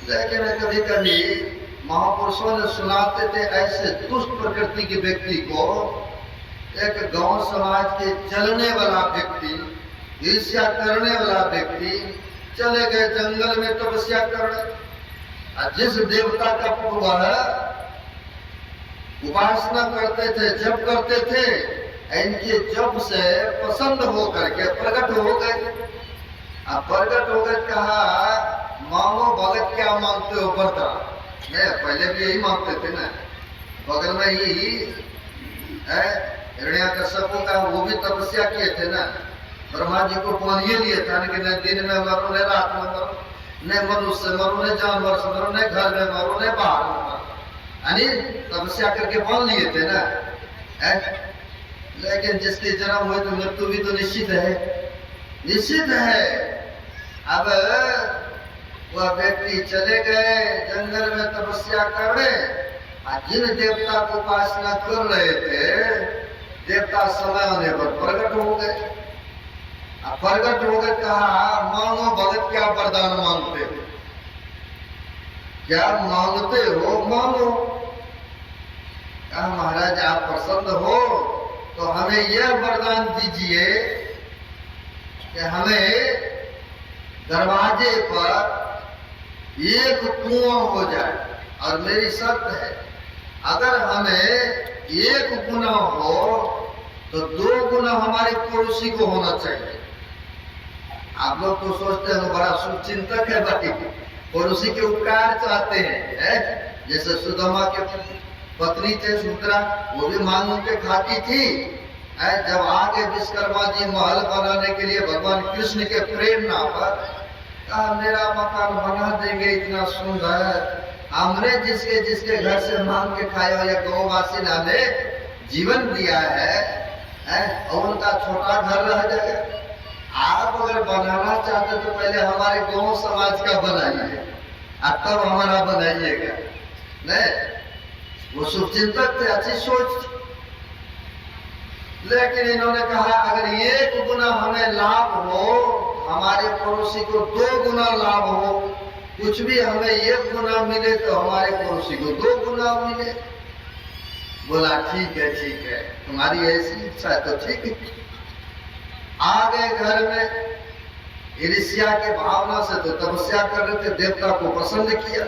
लेकिन कभी कभी महापुरुषों ने सुनाते थे, ऐसे दुष्ट प्रकृति के व्यक्ति को, एक गांव समाज के चलने वाला व्यक्ति, ईर्ष्या करने वाला व्यक्ति चले गए जंगल में तपस्या करने। जिस देवता का वह उपासना करते थे, जप करते थे, इनके जप से पसंद हो करके प्रकट हो गए। अब प्रकट हो गए, कहा मांगो भगत क्या मांगते हो वरदान। पहले भी यही मांगते थे ना, बगल में ही हिरण्याकश्यप का वो भी तपस्या किए थे ना। ब्रह्मा जी को मान ये लिए था कि न दिन में मरो, न रात में मरो, न मनुष्य मरो, न जानवर से मरो, न घर में मरो, न बाहर में मरो, यानी तपस्या करके मान लिए थे ना। लेकिन जिसके जन्म हुए तो मृत्यु भी तो निश्चित है, निश्चित है। अब वह व्यक्ति चले गए जंगल में तपस्या करने, और जिन देवता को उपासना कर रहे थे, देवता समय होने पर प्रकट हो गए। प्रकट हो गए, कहा मांगो भगत क्या वरदान मांगते हो, क्या मांगते हो, मांगो। कहा महाराज आप प्रसन्न हो तो हमें यह वरदान दीजिए कि हमें दरवाजे पर एक कुआं हो जाए। और मेरी शर्त है, अगर हमें एक गुना हो तो 2 गुना हमारे पड़ोसी को होना चाहिए। आप लोग तो सोचते हैं बड़ा शुभचिंतक है भाई, पड़ोसी के उपकार चाहते हैं। जैसे सुदामा के पत्नी थे सुमित्रा, वो भी मांग के खाती थी। जब आगे विश्वकर्मा जी महल बनाने के लिए भगवान कृष्ण के प्रेरणा पर कहा मेरा मकान बना देंगे इतना सुंदर, हमने जिसके जिसके घर से मांग के खाया हो, या गौवासी ने हमें जीवन दिया है, और उनका छोटा घर रह जाएगा। आप अगर बनाना चाहते तो पहले हमारे गांव समाज का बनाइए, तब हमारा बनाइएगा। नहीं, वो शुभचिंतक थे, अच्छी सोच। लेकिन इन्होंने कहा अगर 1 गुना हमें लाभ हो, हमारे पड़ोसी को 2 गुना लाभ हो, कुछ भी हमें 1 गुना मिले तो हमारे पड़ोसी को 2 गुना मिले। बोला ठीक है, तुम्हारी ऐसी इच्छा है तो ठीक है। आ गए घर में, ईर्ष्या के भावना से तो तपस्या कर रहे थे, देवता को प्रसन्न किया।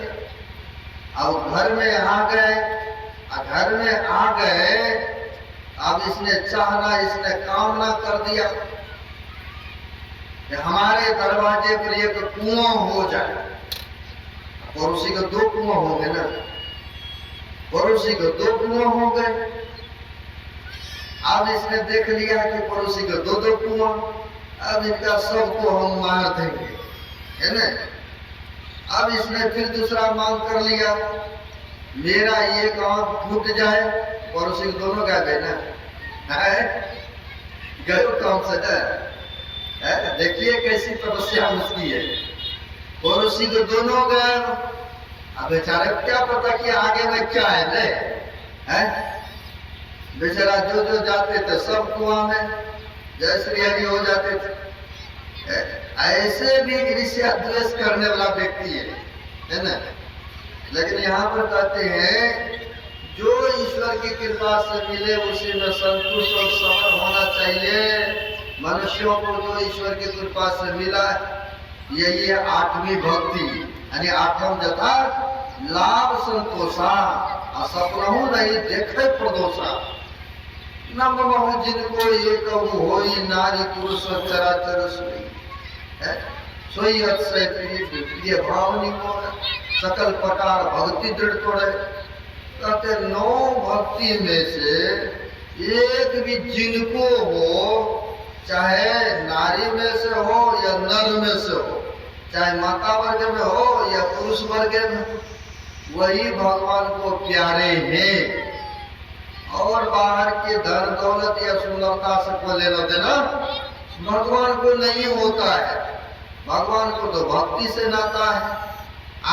अब घर में आ गए, अब इसने चाहना, इसने कामना कर दिया कि हमारे दरवाजे पर एक कुआं हो जाए। पड़ोसी को 2 कुआं हो गए ना, पड़ोसी को 2 कुआं हो गए। अब इसने देख लिया कि पड़ोसी को 2-2 कुआं, अब इनका सबको हम मार देंगे, है ना। अब इसने फिर दूसरा मांग कर लिया, मेरा ये गांव फूट जाए, पड़ोसी को दोनों गा गए ना, गए काम से। देखिए कैसी तपस्या उसकी है। पड़ोसी के दोनों गए। अब बेचारे को क्या पता कि आगे में क्या है ले है? बेचारा जो जो जाते थे सब कुआं में जय श्री हरि हो जाते थे। ऐसे भी ईर्ष्या द्वेष करने वाला व्यक्ति है ना। लेकिन यहाँ पर कहते हैं जो ईश्वर की कृपा से मिले उसी में संतुष्ट और समर होना चाहिए। मनुष्यों को जो ईश्वर की कृपा से मिला यही है आठवीं भक्ति, यानी आठम जथा लाभ संतोषा असपनहु नहीं देखे प्रदोषा। नम महु जिनको ये कहूँ होई नारी पुरुष चराचर सोई अक्षय प्रिय भावनी को सकल प्रकार भक्ति दृढ़ तोड़े। कहते 9 भक्ति में से एक भी जिनको हो, चाहे नारी में से हो या नर में से हो, चाहे माता वर्ग में हो या पुरुष वर्ग में, वही भगवान को प्यारे हैं। और बाहर के धन दौलत या सुंदरता से को लेना देना भगवान को नहीं होता है। भगवान को तो भक्ति से नाता है,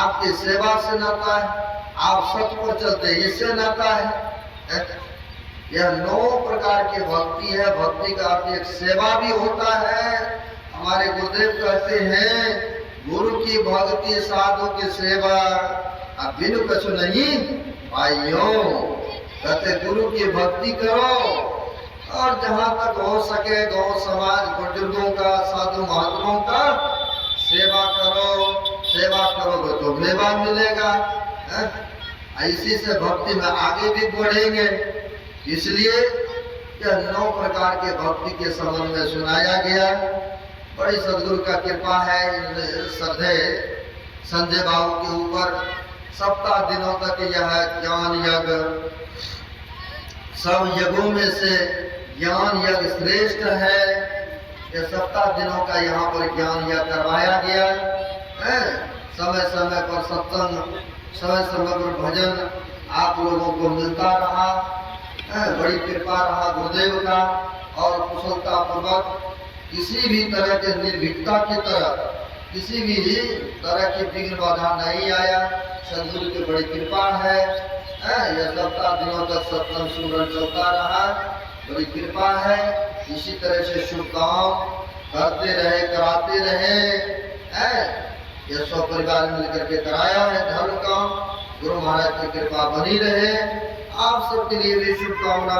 आपकी सेवा से नाता है, आप सच पर चलते इससे नाता है। यह 9 प्रकार की भक्ति है। भक्ति का अर्थ एक सेवा भी होता है। हमारे गुरुदेव कहते हैं गुरु की भक्ति साधु की सेवा अब बिनु कछु नहीं भाइयों। कहते गुरु की भक्ति करो और जहाँ तक हो सके गौ समाज बुजुर्गों का साधु महात्माओं का सेवा करो। सेवा करोगे तो मेवा मिलेगा। इसी से भक्ति में आगे भी बढ़ेंगे। इसलिए यह 9 प्रकार के भक्ति के संबंध में सुनाया गया। बड़ी सदगुरु का कृपा है श्रद्धे संजय बाबू के ऊपर। 7 दिनों तक यह ज्ञान यज्ञ, सब यज्ञों में से ज्ञान यज्ञ श्रेष्ठ है। यह 7 दिनों का यहाँ पर ज्ञान यज्ञ करवाया गया है। समय समय पर सत्संग, समय समय पर भजन आप लोगों को मिलता रहा। बड़ी कृपा रहा गुरुदेव का और कुशलता पूर्वक किसी भी तरह के निर्भीकता की तरह किसी भी तरह की विघ्न बाधा नहीं आया। सदगुरु की बड़ी कृपा है। यह 7 दिनों तक सत्संग सुमरन चलता रहा, बड़ी कृपा है। इसी तरह से शुभ काम करते रहे, कराते रहे। यह सब परिवार मिलकर के कराया है धर्म काम। गुरु महाराज की कृपा बनी रहे। आप सबके लिए भी शुभकामना।